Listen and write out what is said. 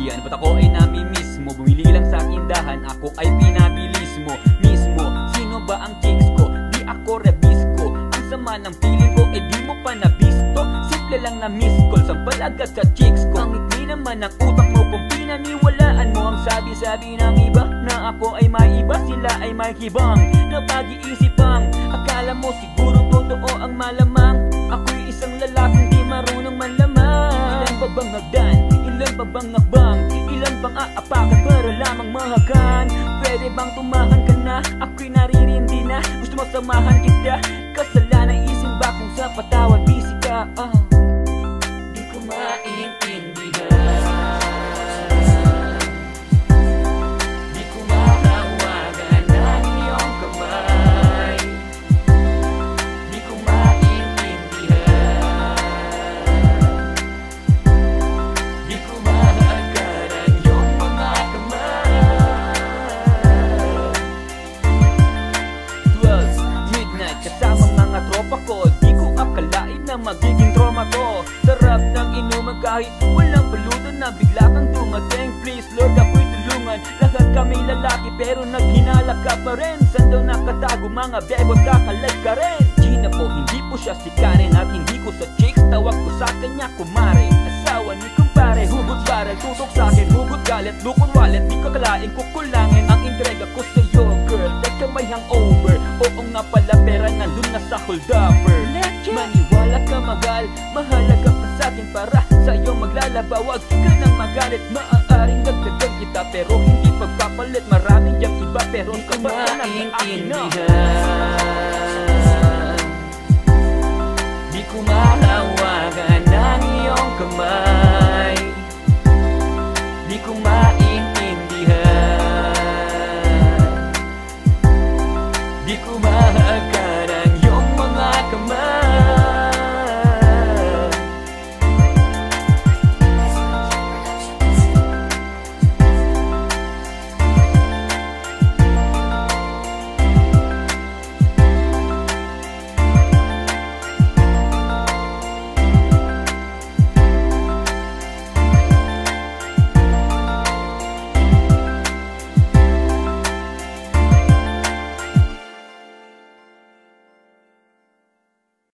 maintindihan, ba't ako ay namimiss mo? Bumili lang sa tindahan, ako ay pinabilis mo mismo. Sino ba ang chicks ko? Di ako rebisco. Ang sama ng feeling ko, di mo pa nabisto. Simple lang na miss call, sampal agad sa chicks ko. Ang ngiti naman ng utak mo kung pinaniwalaan mo ang sabi-sabi ng iba na ako ay may iba, sila ay may hibang na pag-iisipang akala mo siguro totoo ang malamang. Ako'y isang lalaking di marunong manlamang. Ilan pa bang hagdan? Ilan pa bang hakbang? Ilan pang aapakan para lamang mahagan? Pwede bang tumahan ka na? Ako'y naririndi na. Gusto mo samahan kita? Kasalanan isin ba kung sa patawad busy ka? Di ko maintindihan. Di ko mahawagan ang iyong kamay. Di ko maintindihan. Di ko mahawagan ang iyong mga kamay. 12 midnight kasama mga tropa ko. Di ko akalain na magiging trauma to. Sarap ng inuman kahit walang balutan na bigla kang dumating. Please Lord, ako'y tulungan. Lahat kami lalaki pero naghinala ka pa rin. Saan daw nakatago mga bebot, kakalag ka rin. Gina po, hindi po siya si Karen. At hindi ko sa chicks, tawag ko sa kanya kumare. Asawa ni kumpare, hugot barrel, tutok sa akin, hugot galit, lukon wallet. Di ka kalaing kukulangin ang entrega ko sa'yo, girl. Teka may hangover, oo nga pala pera nandun na sa holdupper. Maniwala ka mahal, mahalaga ka sa'kin para sa'yo maglalaba. Wag ka nang magalit, maaaring dagdagan kita pero hindi pagpapalit. Maraming diyang iba pero ka ba ka nang maintindihan. Di ko mahawagan ang iyong kamay. Di ko maintindihan. Di ko mahawagan